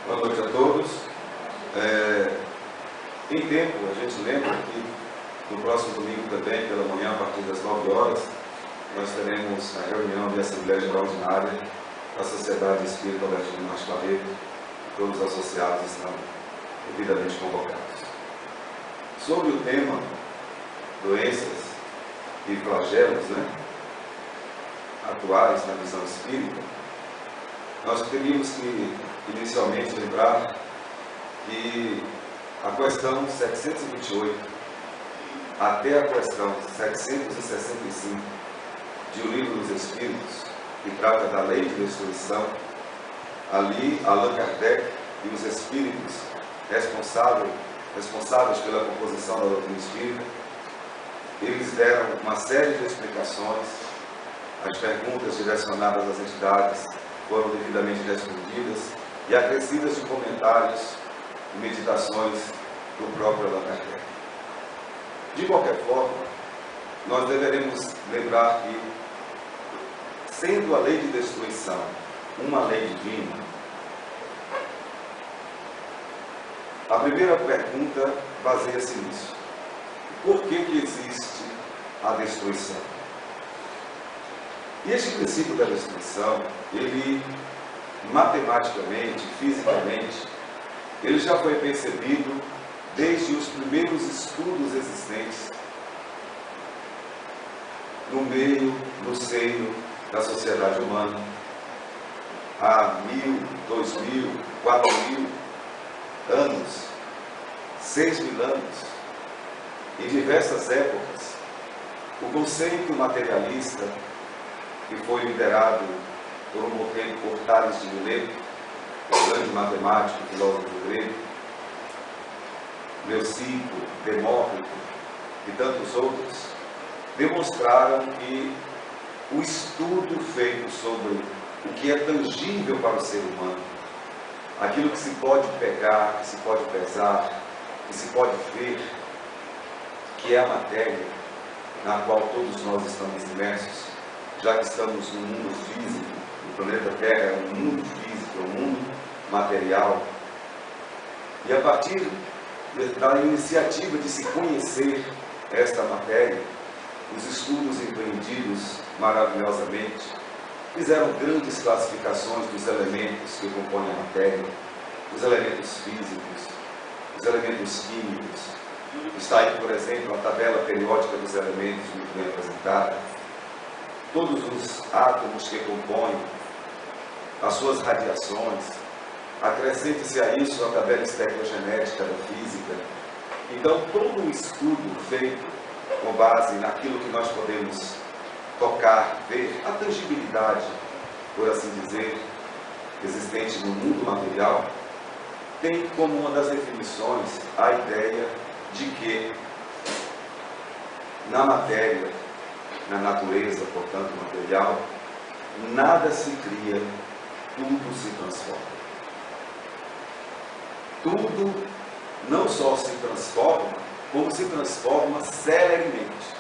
Boa noite a todos. Em tempo, a gente lembra que no próximo domingo também, pela manhã, a partir das 9 horas, nós teremos a reunião de Assembleia Extraordinária da Sociedade Espírita Albertino Marques Barreto. Todos os associados estão devidamente convocados. Sobre o tema doenças e flagelos, atuais na visão espírita, nós teríamos que inicialmente lembrar que a questão 728 até a questão 765 de O Livro dos Espíritos, que trata da lei de destruição, ali Allan Kardec e os espíritos responsáveis pela composição da doutrina espírita, eles deram uma série de explicações. As perguntas direcionadas às entidades foram devidamente respondidas e acrescidas de comentários e meditações do próprio Allan Kardec. De qualquer forma, nós deveremos lembrar que, sendo a lei de destruição uma lei divina, a primeira pergunta baseia-se nisso. Por que existe a destruição? E este princípio da destruição, ele matematicamente, fisicamente, ele já foi percebido desde os primeiros estudos existentes no meio, no seio da sociedade humana, há 1000, 2000, 4000 anos, 6000 anos, em diversas épocas. O conceito materialista, que foi liderado por um moteiro por Tales de Mileto, o grande matemático e filósofo grego, Leucipo, Demócrito e tantos outros, demonstraram que o estudo feito sobre o que é tangível para o ser humano, aquilo que se pode pegar, que se pode pesar, que se pode ver, que é a matéria na qual todos nós estamos imersos, já que estamos no mundo físico, o planeta Terra é um mundo físico, é um mundo material. E a partir da iniciativa de se conhecer esta matéria, os estudos empreendidos maravilhosamente fizeram grandes classificações dos elementos que compõem a matéria, os elementos físicos, os elementos químicos. Está aí, por exemplo, a tabela periódica dos elementos muito bem apresentada. Todos os átomos que compõem, as suas radiações, acrescente-se a isso a tabela espectrogenética da física. Então, todo o estudo feito com base naquilo que nós podemos tocar, ver, a tangibilidade, por assim dizer, existente no mundo material, tem como uma das definições a ideia de que na matéria, na natureza, portanto, material, nada se cria, tudo se transforma. Tudo não só se transforma, como se transforma celeremente,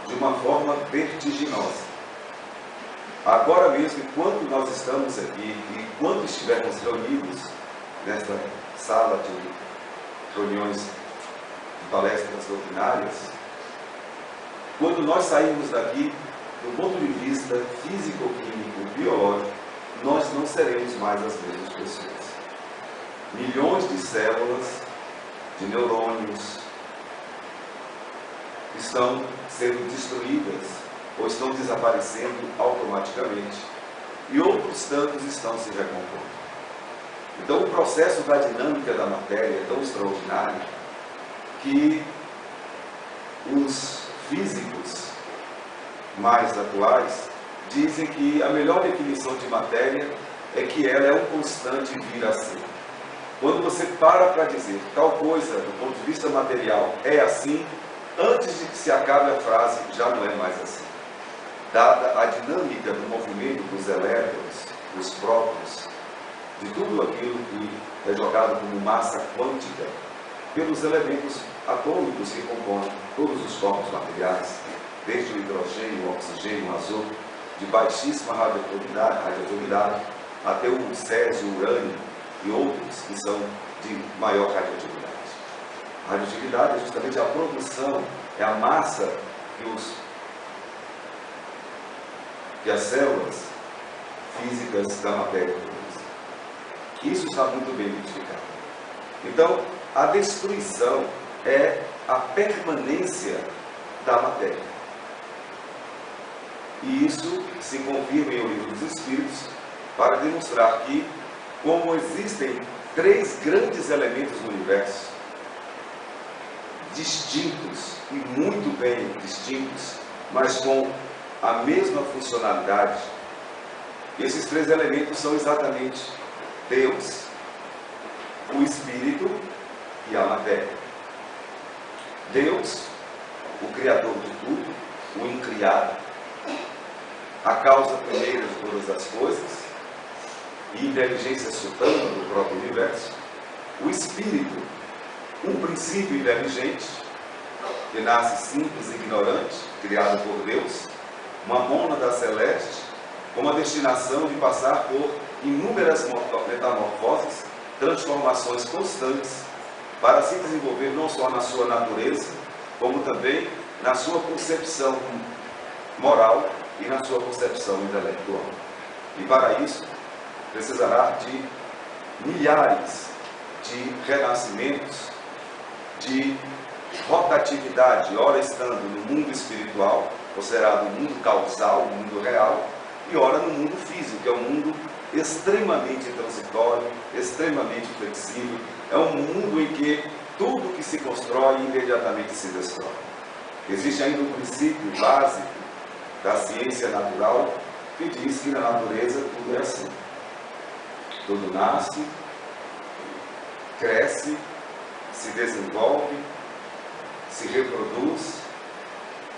de uma forma vertiginosa. Agora mesmo, enquanto nós estamos aqui, e enquanto estivermos reunidos nesta sala de reuniões de palestras doutrinárias, quando nós sairmos daqui, do ponto de vista físico-químico, biológico, nós não seremos mais as mesmas pessoas. Milhões de células, de neurônios, estão sendo destruídas ou estão desaparecendo automaticamente. E outros tantos estão se recompondo. Então, o processo da dinâmica da matéria é tão extraordinário que os físicos mais atuais dizem que a melhor definição de matéria é que ela é um constante vir a ser. Quando você para dizer tal coisa do ponto de vista material é assim, antes de que se acabe a frase, já não é mais assim. Dada a dinâmica do movimento dos elétrons, dos prótons, de tudo aquilo que é jogado como massa quântica pelos elementos atômicos que compõem todos os corpos materiais, desde o hidrogênio, o oxigênio, o azoto, de baixíssima radioatividade, até o césio, o urânio, e outros que são de maior radioatividade. A radioatividade é justamente a produção, é a massa que as células físicas da matéria produzem. Isso está muito bem identificado. Então, a destruição é a permanência da matéria. E isso se confirma em O Livro dos Espíritos para demonstrar que, como existem 3 grandes elementos no universo, distintos e muito bem distintos, mas com a mesma funcionalidade, esses 3 elementos são exatamente Deus, o Espírito e a matéria. Deus, o Criador de tudo, o incriado, a causa primeira de todas as coisas e inteligência suprema do próprio universo. O Espírito, um princípio inteligente, que nasce simples e ignorante, criado por Deus, uma mônada celeste, com a destinação de passar por inúmeras metamorfoses, transformações constantes, para se desenvolver não só na sua natureza, como também na sua concepção moral e na sua concepção intelectual. E para isso, precisará de milhares de renascimentos, de rotatividade, ora estando no mundo espiritual, considerado o mundo causal, o mundo real, e ora no mundo físico, que é um mundo extremamente transitório, extremamente flexível. É um mundo em que tudo que se constrói imediatamente se destrói. Existe ainda um princípio básico da ciência natural que diz que na natureza tudo é assim. Tudo nasce, cresce, se desenvolve, se reproduz,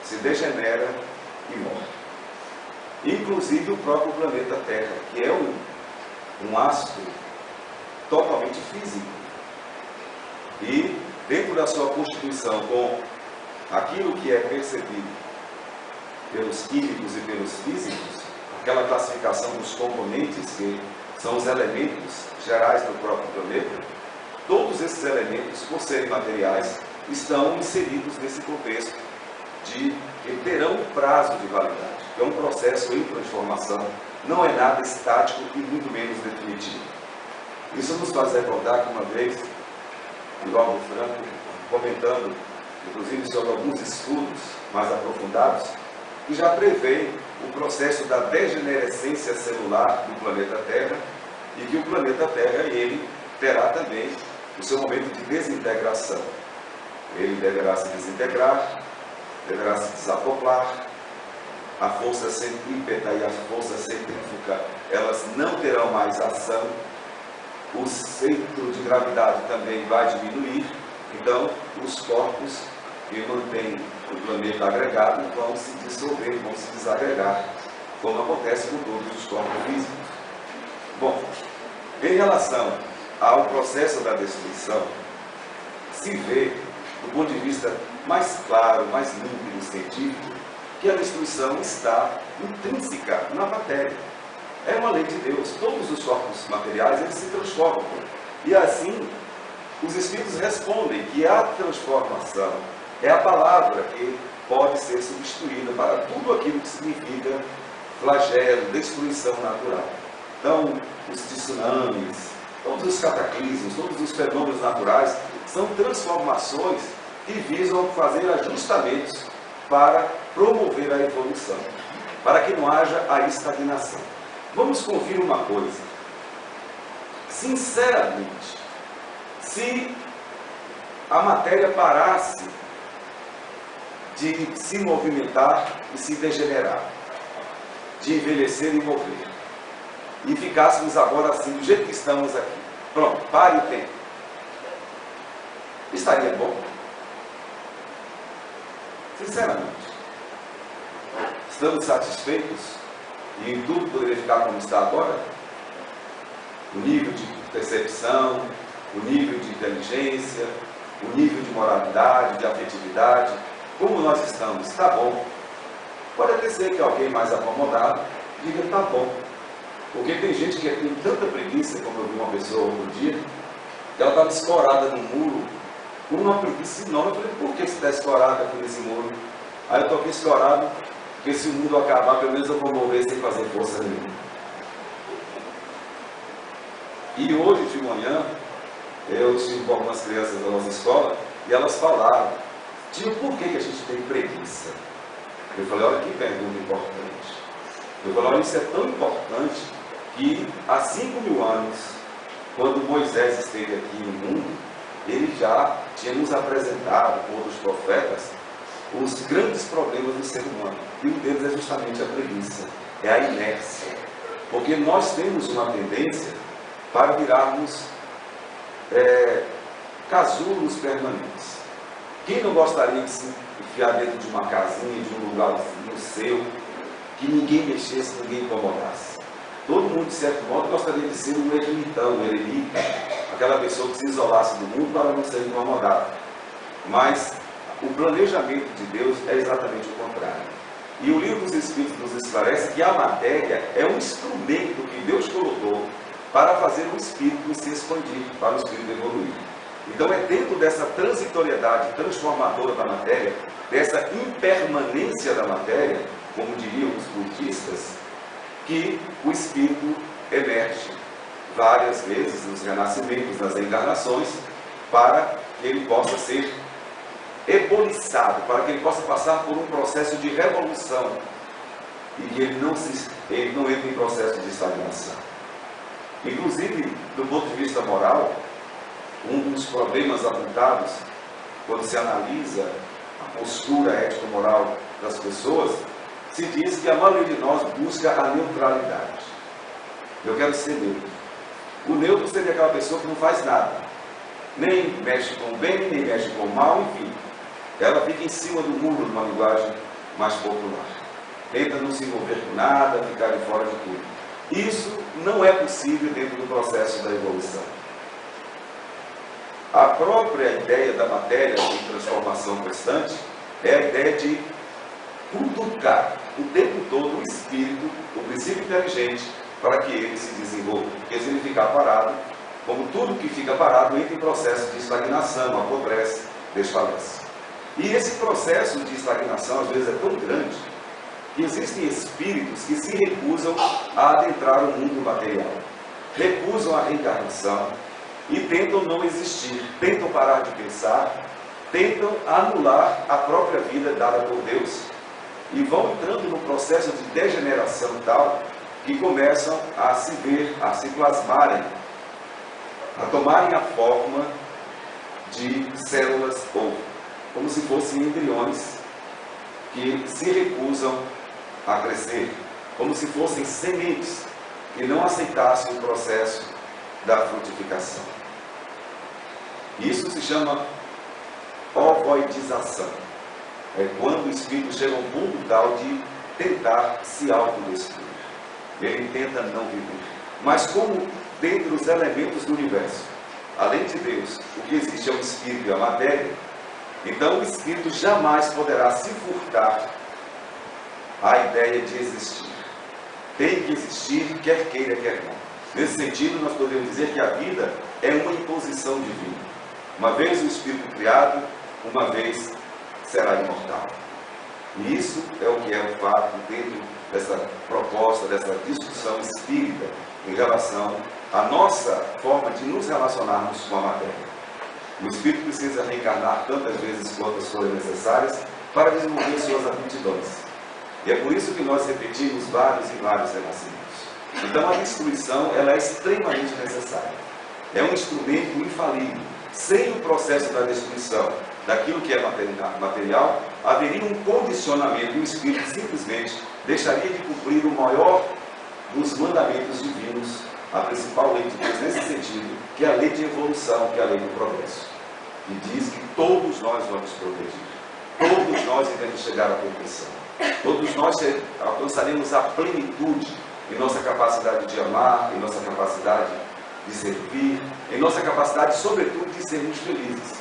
se degenera e morre. Inclusive o próprio planeta Terra, que é um astro totalmente físico. E dentro da sua constituição, com aquilo que é percebido pelos químicos e pelos físicos, aquela classificação dos componentes que são os elementos gerais do próprio planeta, todos esses elementos, por serem materiais, estão inseridos nesse contexto de que terão um prazo de validade. É um processo em transformação, não é nada estático e muito menos definitivo. Isso nos faz recordar que uma vez, Divaldo Franco, comentando, inclusive sobre alguns estudos mais aprofundados, que já prevê o processo da degenerescência celular do planeta Terra e que o planeta Terra, ele terá também o seu momento de desintegração. Ele deverá se desintegrar, deverá se desacoplar, a força centrípeta e a força centrífuga, elas não terão mais ação, o centro de gravidade também vai diminuir, então os corpos que mantêm o planeta agregado vão se dissolver, vão se desagregar, como acontece com todos os corpos físicos. Bom, em relação ao processo da destruição, se vê, do ponto de vista mais claro, mais límpido, científico, que a destruição está intrínseca na matéria. É uma lei de Deus. Todos os corpos materiais, eles se transformam. E assim, os Espíritos respondem que a transformação é a palavra que pode ser substituída para tudo aquilo que significa flagelo, destruição natural. Então, os tsunamis, todos os cataclismos, todos os fenômenos naturais são transformações que visam fazer ajustamentos para promover a evolução, para que não haja a estagnação. Vamos conferir uma coisa. Sinceramente, se a matéria parasse de se movimentar e se degenerar, de envelhecer e morrer, e ficássemos agora assim, do jeito que estamos aqui, pronto, pare o tempo, estaria bom? Sinceramente, estamos satisfeitos e em tudo poderia ficar como está agora? O nível de percepção, o nível de inteligência, o nível de moralidade, de afetividade, como nós estamos, está bom. Pode até ser que alguém mais acomodado diga está bom, porque tem gente que tem tanta preguiça, como eu vi uma pessoa outro dia, que ela estava escorada no muro, com uma preguiça enorme. Eu falei, por que você está escorada aqui nesse muro? Aí eu estou aqui escorado, porque se o mundo acabar, pelo menos eu vou morrer sem fazer força nenhuma. E hoje de manhã, eu estive com algumas crianças da nossa escola, e elas falaram, tio, por que a gente tem preguiça? Eu falei, olha que pergunta importante. Eu falei, olha, isso é tão importante que há 5.000 anos, quando Moisés esteve aqui no mundo, ele já tinha nos apresentado, com outros profetas, os grandes problemas do ser humano. E um deles é justamente a preguiça, é a inércia. Porque nós temos uma tendência para virarmos casulos permanentes. Quem não gostaria de se enfiar dentro de uma casinha, de um lugarzinho seu, que ninguém mexesse, ninguém incomodasse? Todo mundo, de certo modo, gostaria de ser um ermitão, um eremita, aquela pessoa que se isolasse do mundo para não ser incomodado. Mas o planejamento de Deus é exatamente o contrário. E o livro dos Espíritos nos esclarece que a matéria é um instrumento que Deus colocou para fazer o espírito se expandir, para o espírito evoluir. Então é dentro dessa transitoriedade transformadora da matéria, dessa impermanência da matéria, como diriam os budistas, que o espírito emerge várias vezes nos renascimentos, nas encarnações, para que ele possa ser ebuliçado, para que ele possa passar por um processo de revolução e que ele não entre em processo de estagnação. Inclusive, do ponto de vista moral, um dos problemas apontados quando se analisa a postura ético-moral das pessoas, se diz que a maioria de nós busca a neutralidade. Eu quero ser neutro. O neutro seria aquela pessoa que não faz nada, nem mexe com o bem, nem mexe com o mal, enfim. Ela fica em cima do muro, numa linguagem mais popular. Tenta não se envolver com nada, ficar de fora de tudo. Isso não é possível dentro do processo da evolução. A própria ideia da matéria em transformação constante é a ideia de cutucar o tempo todo o espírito, o princípio inteligente, para que ele se desenvolva. Porque se ele ficar parado, como tudo que fica parado, entra em processo de estagnação, apodrece, desfalece. E esse processo de estagnação, às vezes, é tão grande que existem espíritos que se recusam a adentrar o mundo material, recusam a reencarnação e tentam não existir, tentam parar de pensar, tentam anular a própria vida dada por Deus e vão entrando num processo de degeneração tal que começam a se ver, a se plasmarem, a tomarem a forma de células ou como se fossem embriões que se recusam a crescer, como se fossem sementes que não aceitassem o processo da frutificação. Isso se chama ovoidização. É quando o espírito chega a um ponto tal de tentar se autodestruir. Ele tenta não viver. Mas como dentre os elementos do universo, além de Deus, o que existe é o espírito e a matéria, então o espírito jamais poderá se furtar à ideia de existir. Tem que existir, quer queira, quer não. Nesse sentido, nós podemos dizer que a vida é uma imposição divina. Uma vez o espírito criado, uma vez será imortal. E isso é o que é o fato dentro dessa proposta, dessa discussão espírita em relação à nossa forma de nos relacionarmos com a matéria. O espírito precisa reencarnar tantas vezes quantas forem necessárias para desenvolver suas aptidões. E é por isso que nós repetimos vários e vários renascimentos. Então a destruição ela é extremamente necessária. É um instrumento infalível. Sem o processo da destruição daquilo que é material, haveria um condicionamento e o espírito simplesmente deixaria de cumprir o maior dos mandamentos divinos, a principal lei de Deus nesse sentido, que é a lei de evolução, que é a lei do progresso. E diz que todos nós vamos progredir. Todos nós iremos chegar à perfeição. Todos nós alcançaremos a plenitude em nossa capacidade de amar, em nossa capacidade de servir, em nossa capacidade, sobretudo, de sermos felizes.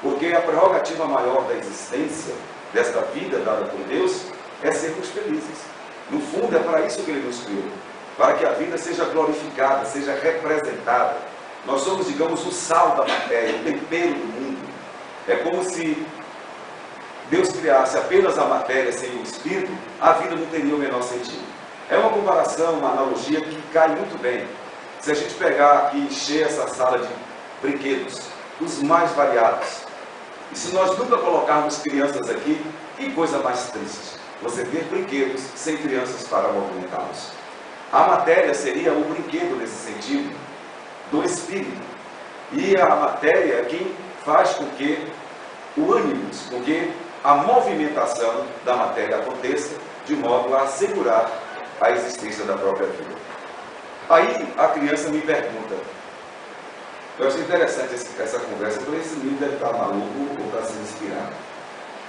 Porque a prerrogativa maior da existência, desta vida dada por Deus, é sermos felizes. No fundo, é para isso que Ele nos criou. para que a vida seja glorificada, seja representada. Nós somos, digamos, o sal da matéria, o tempero do mundo. É como se Deus criasse apenas a matéria sem o espírito, a vida não teria o menor sentido. É uma comparação, uma analogia que cai muito bem. Se a gente pegar aqui e encher essa sala de brinquedos, os mais variados, e se nós nunca colocarmos crianças aqui, que coisa mais triste, você ter brinquedos sem crianças para movimentá-los. A matéria seria o brinquedo nesse sentido, do espírito. E a matéria é quem faz com que o ânimo, com que a movimentação da matéria aconteça, de modo a assegurar a existência da própria vida. Aí a criança me pergunta, eu achei interessante essa conversa, eu falei, esse menino deve estar maluco ou está se inspirado.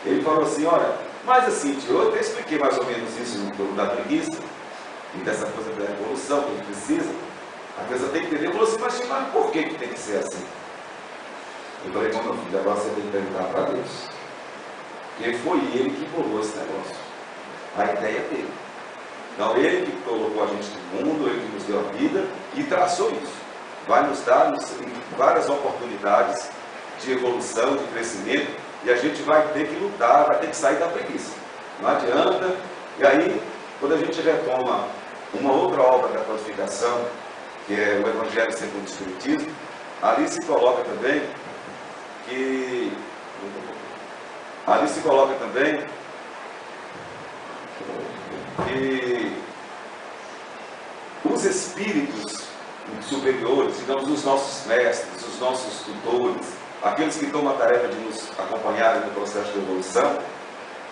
Ele falou assim, olha, mas assim, tio, eu até expliquei mais ou menos isso no torno da preguiça, e dessa coisa da evolução que a gente precisa. A criança tem que entender. Ele falou assim, mas por que tem que ser assim? Eu falei, meu filho, agora você tem que perguntar para Deus. Porque foi Ele que bolou esse negócio. A ideia dele. Então, Ele que colocou a gente no mundo, Ele que nos deu a vida e traçou isso. Vai nos dar várias oportunidades de evolução, de crescimento, e a gente vai ter que lutar, vai ter que sair da preguiça. Não adianta. E aí, quando a gente retoma uma outra obra da codificação, que é o Evangelho segundo o Espiritismo, ali se coloca também que os espíritos superiores, digamos, os nossos mestres, os nossos tutores, aqueles que tomam a tarefa de nos acompanharem no processo de evolução,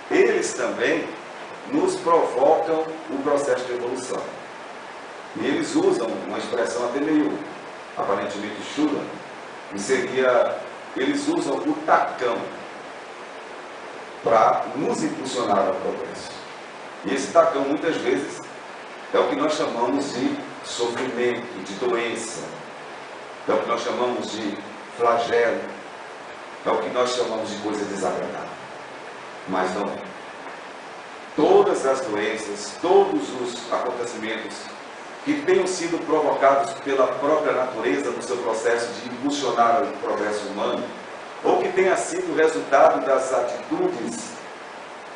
eles também nos provocam o processo de evolução. E eles usam uma expressão até meio aparentemente chula, que seria, eles usam o tacão para nos impulsionar ao progresso. E esse tacão muitas vezes é o que nós chamamos de sofrimento, de doença, é o que nós chamamos de flagelo, é o que nós chamamos de coisa desagradável. Mas não é. Todas as doenças, todos os acontecimentos que tenham sido provocados pela própria natureza no seu processo de impulsionar o progresso humano, ou que tenha sido resultado das atitudes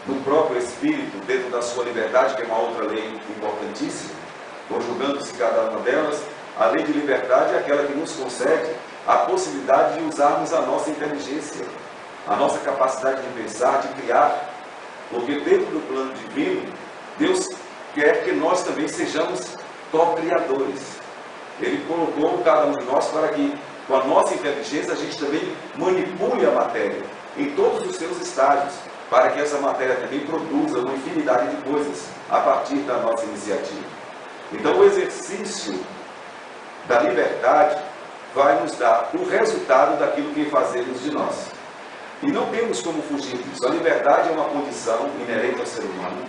do próprio espírito dentro da sua liberdade, que é uma outra lei importantíssima, conjugando-se cada uma delas, a lei de liberdade é aquela que nos concede a possibilidade de usarmos a nossa inteligência, a nossa capacidade de pensar, de criar, porque dentro do plano divino, Deus quer que nós também sejamos co-criadores. Ele colocou cada um de nós para que, com a nossa inteligência, a gente também manipule a matéria em todos os seus estágios, para que essa matéria também produza uma infinidade de coisas a partir da nossa iniciativa. Então, o exercício da liberdade vai nos dar o resultado daquilo que fazemos de nós. E não temos como fugir disso. A liberdade é uma condição inerente ao ser humano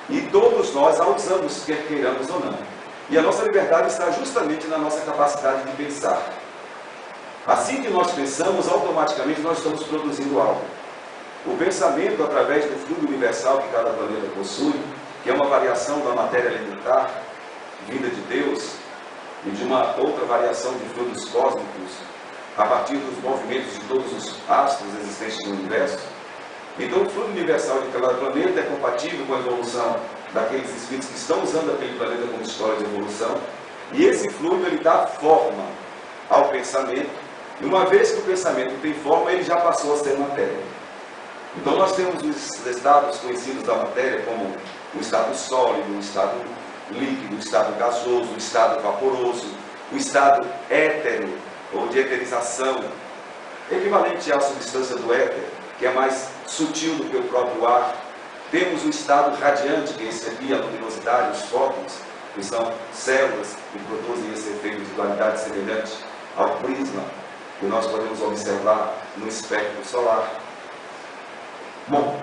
e todos nós a usamos, quer queiramos ou não. E a nossa liberdade está justamente na nossa capacidade de pensar. Assim que nós pensamos, automaticamente nós estamos produzindo algo. O pensamento, através do fluido universal que cada planeta possui, que é uma variação da matéria elementar, vinda de Deus, e de uma outra variação de fluidos cósmicos, a partir dos movimentos de todos os astros existentes no universo. Então, o fluido universal de cada planeta é compatível com a evolução daqueles espíritos que estão usando aquele planeta como história de evolução, e esse fluido ele dá forma ao pensamento, e uma vez que o pensamento tem forma, ele já passou a ser matéria. Então nós temos os estados conhecidos da matéria como o estado sólido, o estado líquido, o estado gasoso, o estado vaporoso, o estado étero, ou de eterização, equivalente à substância do éter, que é mais sutil do que o próprio ar. Temos o estado radiante, que é esse aqui, a luminosidade, os fótons, que são células que produzem esse efeito de qualidade semelhante ao prisma, que nós podemos observar no espectro solar. Bom,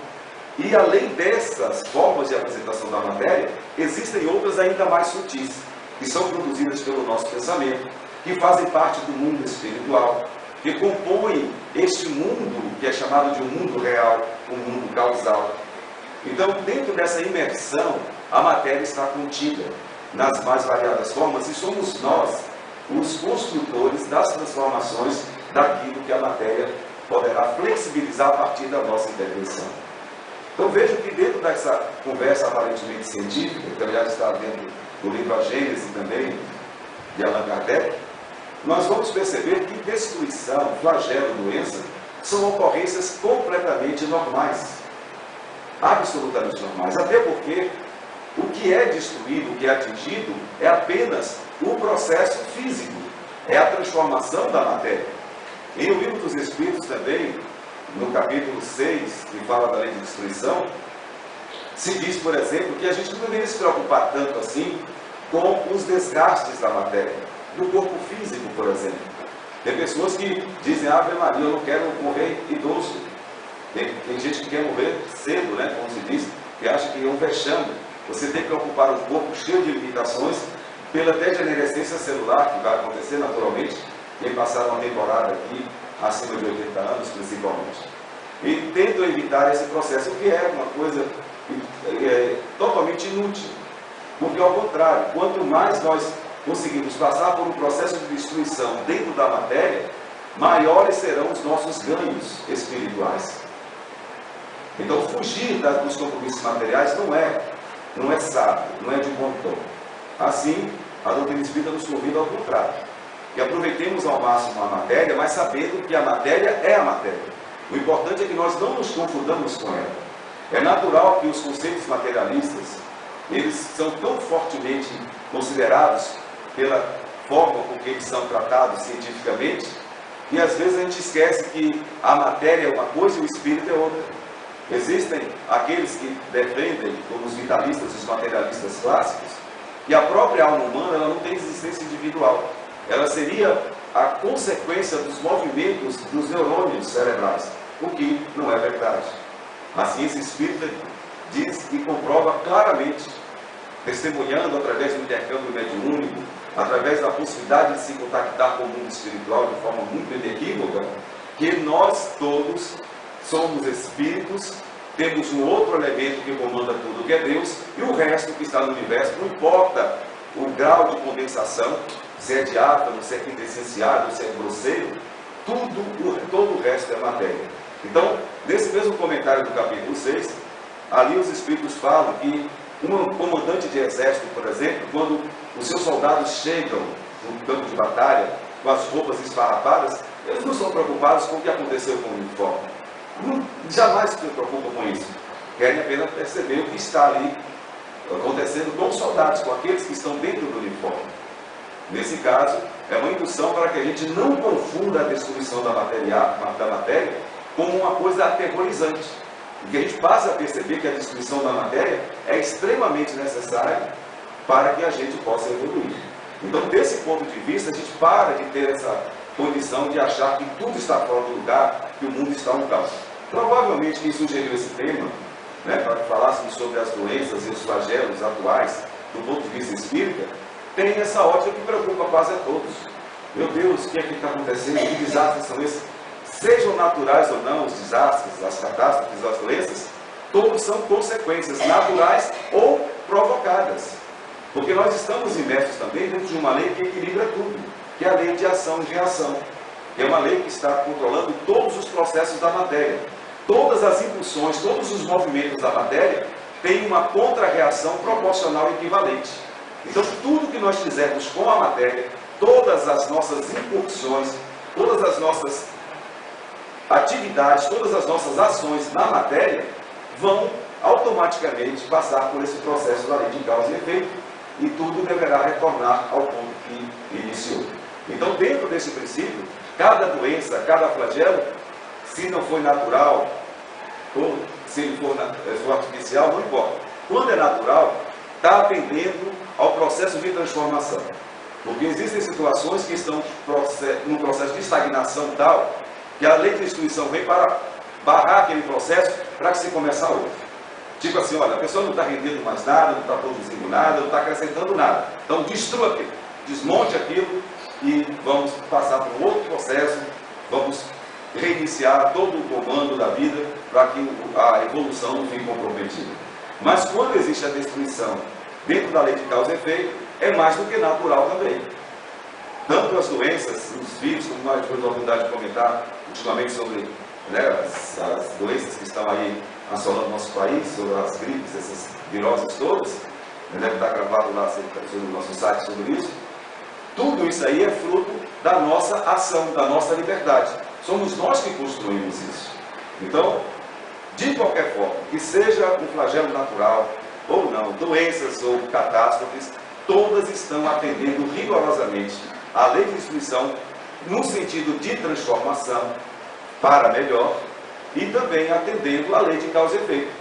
e além dessas formas de apresentação da matéria, existem outras ainda mais sutis, que são produzidas pelo nosso pensamento, que fazem parte do mundo espiritual, que compõem este mundo que é chamado de um mundo real, um mundo causal. Então, dentro dessa imersão, a matéria está contida. nas mais variadas formas, e somos nós os construtores das transformações daquilo que a matéria poderá flexibilizar a partir da nossa intervenção. Então vejo que dentro dessa conversa aparentemente científica, que aliás está dentro do livro A Gênese também, de Allan Kardec, nós vamos perceber que destruição, flagelo, doença, são ocorrências completamente normais, absolutamente normais, até porque o que é destruído, o que é atingido, é apenas o processo físico, é a transformação da matéria. Em O Livro dos Espíritos também, no capítulo 6, que fala da lei de destruição, se diz, por exemplo, que a gente não deveria se preocupar tanto assim com os desgastes da matéria, do corpo físico, por exemplo. Tem pessoas que dizem, Ave Maria, eu não quero morrer idoso. Tem gente que quer morrer cedo, né, como se diz, que acha que é um vexame. Você tem que ocupar um corpo cheio de limitações, pela degenerescência celular, que vai acontecer naturalmente, quem passar uma temporada aqui, acima de 80 anos principalmente. E tentam evitar esse processo, o que é uma coisa totalmente inútil. Porque, ao contrário, quanto mais nós conseguimos passar por um processo de destruição dentro da matéria, maiores serão os nossos ganhos espirituais. Então, fugir dos compromissos materiais não é sábio, não é de bom tom. Assim, a doutrina espírita nos convida ao contrário, que aproveitemos ao máximo a matéria, mas sabendo que a matéria é a matéria. O importante é que nós não nos confundamos com ela. É natural que os conceitos materialistas, eles são tão fortemente considerados pela forma com que eles são tratados cientificamente, que às vezes a gente esquece que a matéria é uma coisa e o espírito é outra. Existem aqueles que defendem, como os vitalistas e os materialistas clássicos, que a própria alma humana ela não tem existência individual. Ela seria a consequência dos movimentos dos neurônios cerebrais, o que não é verdade. A ciência espírita diz e comprova claramente, testemunhando através do intercâmbio mediúnico, através da possibilidade de se contactar com o mundo espiritual de forma muito inequívoca, que nós todos somos espíritos, temos um outro elemento que comanda tudo, que é Deus, e o resto que está no universo, não importa o grau de condensação, se é diáfano, se é quintessenciado, se é grosseiro, todo o resto é matéria. Então, nesse mesmo comentário do capítulo 6, ali os espíritos falam que um comandante de exército, por exemplo, quando os seus soldados chegam no campo de batalha, com as roupas esfarrapadas, eles não são preocupados com o que aconteceu com o uniforme. Jamais se preocupam com isso. Querem apenas perceber o que está ali acontecendo com os soldados, com aqueles que estão dentro do uniforme. Nesse caso, é uma indução para que a gente não confunda a destruição da matéria como uma coisa aterrorizante. E que a gente passe a perceber que a destruição da matéria é extremamente necessária para que a gente possa evoluir. Então, desse ponto de vista, a gente para de ter essa condição de achar que tudo está fora do lugar, que o mundo está um caos. Provavelmente quem sugeriu esse tema, para que falássemos sobre as doenças e os flagelos atuais, do ponto de vista espírita, tem essa ótica que preocupa quase a todos. Meu Deus, o que é que está acontecendo? Que desastres são esses? Sejam naturais ou não os desastres, as catástrofes, as doenças, todos são consequências naturais ou provocadas. Porque nós estamos imersos também dentro de uma lei que equilibra tudo, que é a lei de ação e reação. É uma lei que está controlando todos os processos da matéria. Todas as impulsões, todos os movimentos da matéria têm uma contra-reação proporcional equivalente. Então, tudo que nós fizermos com a matéria, todas as nossas incursões, todas as nossas atividades, todas as nossas ações na matéria, vão automaticamente passar por esse processo da lei de causa e efeito, e tudo deverá retornar ao ponto que iniciou. Então, dentro desse princípio, cada doença, cada flagelo, se não foi natural, ou se ele for artificial, não importa. Quando é natural, está atendendo ao processo de transformação. Porque existem situações que estão num processo de estagnação tal, que a lei de destruição vem para barrar aquele processo para que se comece outro. Tipo assim, olha, a pessoa não está rendendo mais nada, não está produzindo nada, não está acrescentando nada. Então destrua aquilo, desmonte aquilo e vamos passar por um outro processo, vamos reiniciar todo o comando da vida para que a evolução não fique comprometida. Mas quando existe a destruição dentro da lei de causa e efeito, é mais do que natural também. Tanto as doenças, os vírus, como nós tivemos a oportunidade de comentar ultimamente sobre, né, as doenças que estão aí assolando o nosso país, sobre as gripes, essas viroses todas, deve estar gravado lá no nosso site sobre isso. Tudo isso aí é fruto da nossa ação, da nossa liberdade. Somos nós que construímos isso. Então, de qualquer forma, que seja um flagelo natural ou não, doenças ou catástrofes, todas estão atendendo rigorosamente à lei de distribuição no sentido de transformação para melhor e também atendendo à lei de causa e efeito,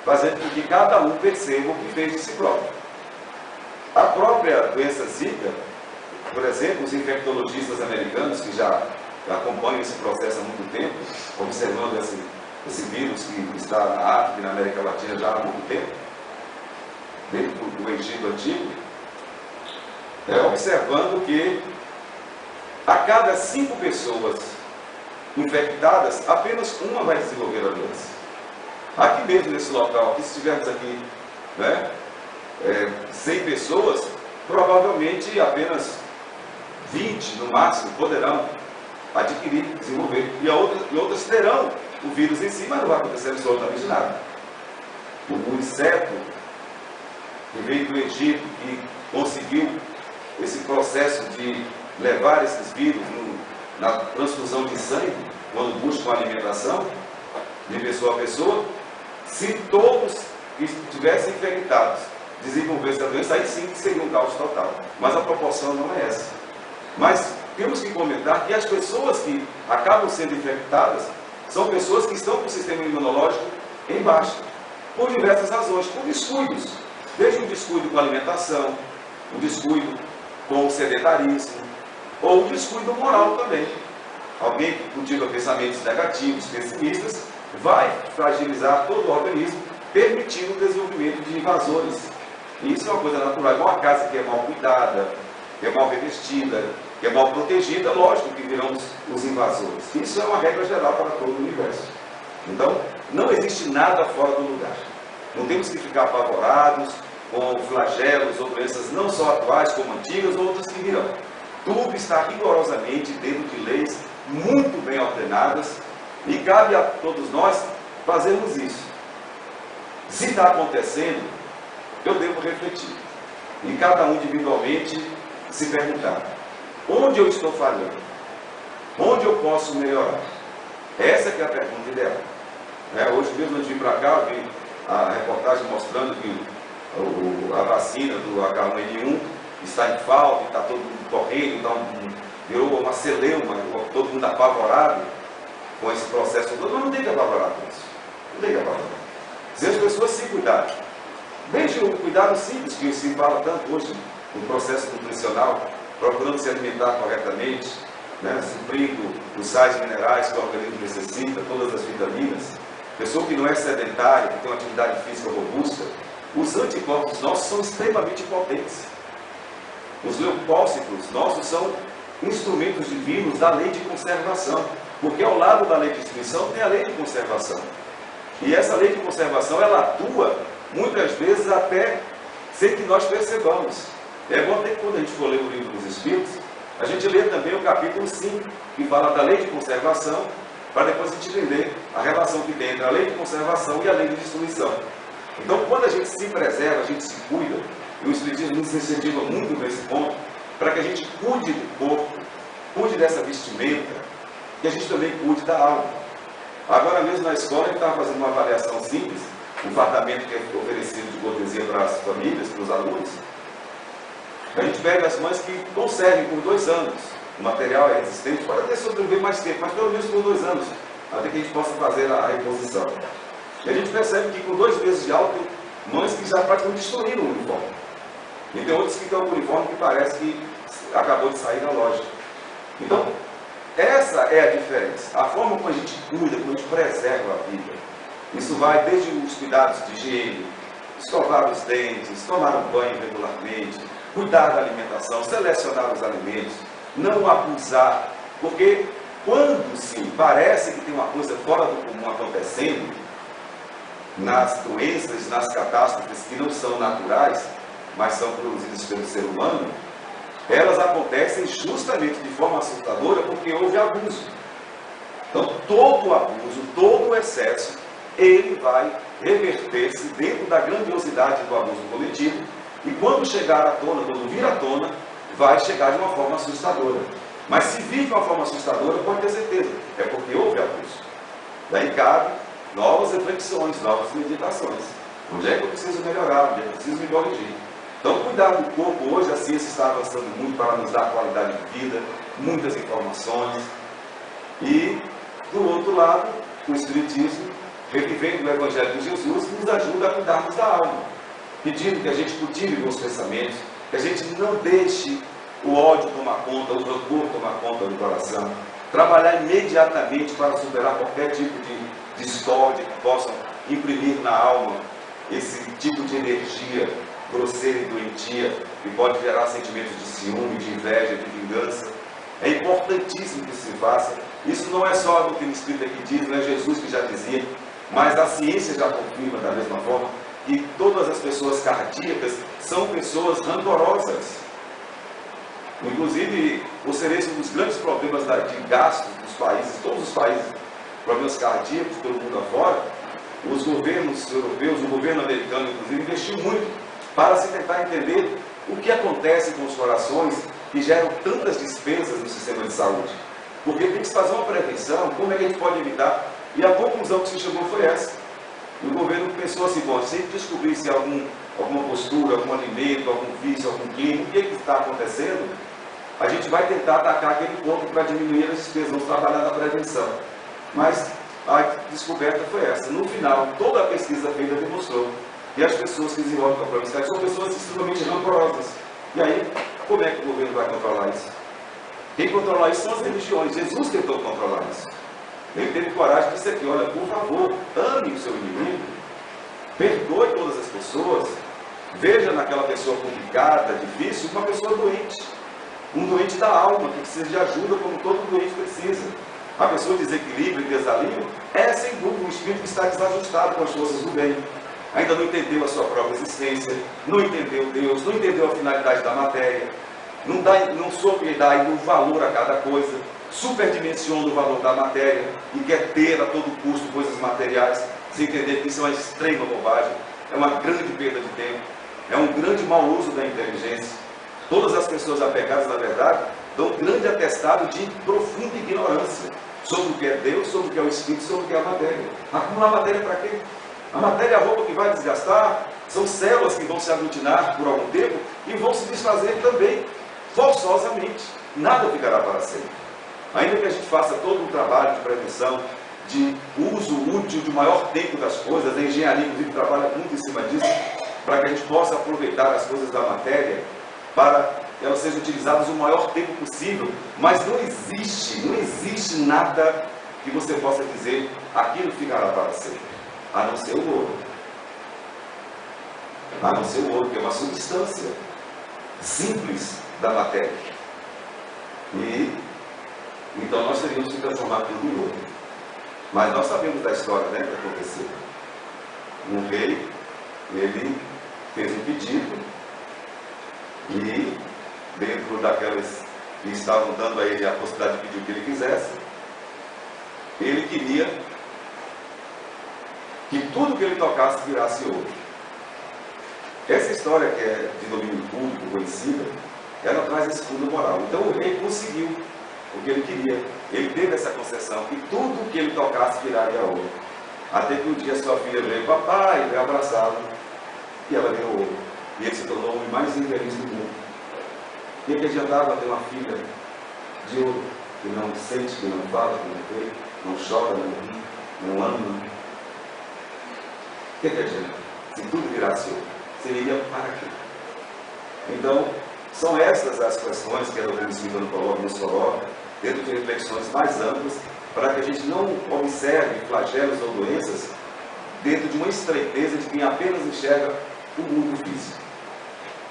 fazendo com que cada um perceba o que fez de si próprio. A própria doença Zika, por exemplo, os infectologistas americanos que já acompanham esse processo há muito tempo, observando esse vírus que está na África e na América Latina já há muito tempo, desde o Egito Antigo, observando que a cada 5 pessoas infectadas, apenas uma vai desenvolver a doença. Aqui mesmo nesse local, aqui, se estivermos aqui, né, 100 pessoas, provavelmente apenas 20 no máximo poderão adquirir, desenvolver, e outras terão o vírus em si, mas não vai acontecer absolutamente nada. O inseto que veio do Egito, que conseguiu esse processo de levar esses vírus na transfusão de sangue, quando buscam alimentação de pessoa a pessoa, se todos que estivessem infectados desenvolvessem a doença, aí sim seria um caos total. Mas a proporção não é essa. Mas temos que comentar que as pessoas que acabam sendo infectadas são pessoas que estão com o sistema imunológico em baixa, por diversas razões, por descuidos. Desde um descuido com a alimentação, um descuido com o sedentarismo, ou um descuido moral também. Alguém que cultiva pensamentos negativos, pessimistas, vai fragilizar todo o organismo, permitindo o desenvolvimento de invasores. E isso é uma coisa natural. Igual a casa que é mal cuidada, que é mal revestida, que é mal protegida, lógico que virão os invasores. Isso é uma regra geral para todo o universo. Então, não existe nada fora do lugar. Não temos que ficar apavorados com flagelos ou doenças não só atuais, como antigas, ou outras que virão. Tudo está rigorosamente dentro de leis muito bem ordenadas e cabe a todos nós fazermos isso. Se está acontecendo, eu devo refletir. E cada um individualmente se perguntar: onde eu estou falhando? Onde eu posso melhorar? Essa que é a pergunta ideal. Hoje mesmo, antes de vir para cá, eu vi a reportagem mostrando que a vacina do H1N1 está em falta, está todo mundo correndo, virou uma celeuma, todo mundo apavorado com esse processo todo. Mas não tem que apavorar com isso. Não tem que apavorar. Se as pessoas se cuidarem, desde o cuidado simples que se fala tanto hoje no processo nutricional, procurando se alimentar corretamente, né, suprindo os sais minerais que o organismo necessita, todas as vitaminas. Pessoa que não é sedentária, que tem uma atividade física robusta, os anticorpos nossos são extremamente potentes. Os leucócitos nossos são instrumentos divinos da lei de conservação, porque ao lado da lei de destruição tem a lei de conservação. E essa lei de conservação, ela atua muitas vezes até sem que nós percebamos. É bom até que quando a gente for ler o livro dos Espíritos, a gente lê também o capítulo 5, que fala da lei de conservação, para depois a gente entender a relação que tem entre a lei de conservação e a lei de destruição. Então, quando a gente se preserva, a gente se cuida, e o Espiritismo nos incentiva muito nesse ponto, para que a gente cuide do corpo, cuide dessa vestimenta, e a gente também cuide da alma. Agora mesmo na escola, a gente estava fazendo uma avaliação simples, um tratamento que é oferecido de cortesia para as famílias, para os alunos. A gente pega as mães que conservem por 2 anos, o material é resistente, pode até sobreviver mais tempo, mas pelo menos por 2 anos, até que a gente possa fazer a reposição. E a gente percebe que com 2 meses de aula, tem mães que já praticamente destruíram o uniforme. E tem outros que estão com o uniforme que parece que acabou de sair da loja. Então, essa é a diferença. A forma como a gente cuida, como a gente preserva a vida. Isso vai desde os cuidados de higiene, escovar os dentes, tomar um banho regularmente, cuidar da alimentação, selecionar os alimentos, não abusar. Porque quando sim, parece que tem uma coisa fora do comum acontecendo, nas doenças, nas catástrofes que não são naturais, mas são produzidas pelo ser humano, elas acontecem justamente de forma assustadora porque houve abuso. Então, todo abuso, todo excesso, ele vai reverter-se dentro da grandiosidade do abuso coletivo, e quando chegar à tona, quando vir à tona, vai chegar de uma forma assustadora. Mas se vir de uma forma assustadora, pode ter certeza, é porque houve abuso. Daí cabe novas reflexões, novas meditações. Onde é que eu preciso melhorar? Onde é que eu preciso me corrigir? Então, cuidar do corpo hoje, a ciência está avançando muito para nos dar qualidade de vida, muitas informações. E, do outro lado, o Espiritismo, revivendo o Evangelho de Jesus, nos ajuda a cuidarmos da alma, pedindo que a gente cultive bons pensamentos, que a gente não deixe o ódio tomar conta, o rancor tomar conta do coração, trabalhar imediatamente para superar qualquer tipo de discórdia que possam imprimir na alma esse tipo de energia grosseira e doentia, que pode gerar sentimentos de ciúme, de inveja, de vingança. É importantíssimo que se faça. Isso não é só a doutrina espírita que diz, não é Jesus que já dizia, mas a ciência já confirma da mesma forma que todas as pessoas cardíacas são pessoas rancorosas. Inclusive, por ser esse um dos grandes problemas de gastos dos países, todos os países, problemas cardíacos pelo mundo afora, os governos europeus, o governo americano, inclusive, investiu muito para se tentar entender o que acontece com os corações que geram tantas despesas no sistema de saúde. Porque tem que se fazer uma prevenção, como é que a gente pode evitar? E a conclusão que se chegou foi essa. E o governo pensou assim, bom, se descobrisse alguma postura, algum alimento, algum vício, algum crime, o que está acontecendo, a gente vai tentar atacar aquele ponto para diminuir as despesas, vamos trabalhar na prevenção. Mas a descoberta foi essa. No final, toda a pesquisa feita demonstrou que as pessoas que desenvolvem problemas cardíacos são pessoas extremamente rancorosas. E aí, como é que o governo vai controlar isso? Quem controla isso são as religiões. Jesus tentou controlar isso. Ele teve coragem de dizer aqui, olha, por favor, ame o seu inimigo, perdoe todas as pessoas, veja naquela pessoa complicada, difícil, uma pessoa doente, um doente da alma, que precisa de ajuda como todo doente precisa. A pessoa de desequilíbrio e desalinho é, sem dúvida, um espírito que está desajustado com as forças do bem. Ainda não entendeu a sua própria existência, não entendeu Deus, não entendeu a finalidade da matéria, não soube dar o valor a cada coisa, superdimensiona o valor da matéria e quer ter a todo custo coisas materiais, sem entender que isso é uma extrema bobagem, é uma grande perda de tempo, é um grande mau uso da inteligência. Todas as pessoas apegadas, na verdade, dão um grande atestado de profunda ignorância sobre o que é Deus, sobre o que é o Espírito, sobre o que é a matéria. Acumular matéria para quê? A matéria é a roupa que vai desgastar, são células que vão se aglutinar por algum tempo e vão se desfazer também, forçosamente. Nada ficará para sempre. Ainda que a gente faça todo um trabalho de prevenção, de uso útil de maior tempo das coisas, a engenharia, inclusive, trabalha muito em cima disso, para que a gente possa aproveitar as coisas da matéria, para que elas sejam utilizadas o maior tempo possível, mas não existe nada que você possa dizer, aquilo ficará para sempre, a não ser o ouro. A não ser o ouro, que é uma substância simples da matéria. E então nós teríamos que transformar tudo em ouro. Mas nós sabemos da história, né, que aconteceu. Um rei, ele fez um pedido e dentro daquelas que estavam dando a ele a possibilidade de pedir o que ele quisesse, ele queria que tudo que ele tocasse virasse ouro. Essa história, que é de domínio público, conhecida, ela traz esse fundo moral. Então o rei conseguiu o que ele queria. Ele teve essa concessão, que tudo que ele tocasse viraria ouro. Até que um dia sua filha veio, papai, veio abraçá-lo, e ela virou ouro. E ele se tornou o homem mais infeliz do mundo. E que adiantava ter uma filha de ouro, que não sente, que não fala, que não vê, não chora, não ri, não ama. O que adianta? Se tudo virasse ouro, você iria para quê? Então, são essas as questões que a doutrina espírita nos coloca, dentro de reflexões mais amplas, para que a gente não observe flagelos ou doenças dentro de uma estreiteza de quem apenas enxerga o mundo físico.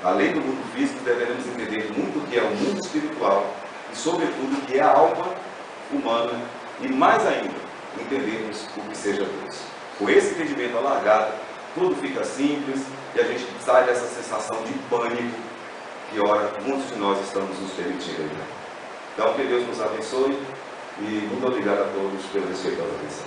Além do mundo físico, devemos entender muito o que é o mundo espiritual e, sobretudo, o que é a alma humana e, mais ainda, entendermos o que seja Deus. Com esse entendimento alargado, tudo fica simples e a gente sai dessa sensação de pânico que, ora, muitos de nós estamos nos permitindo. Então, que Deus nos abençoe e muito obrigado a todos pela respeitosa atenção.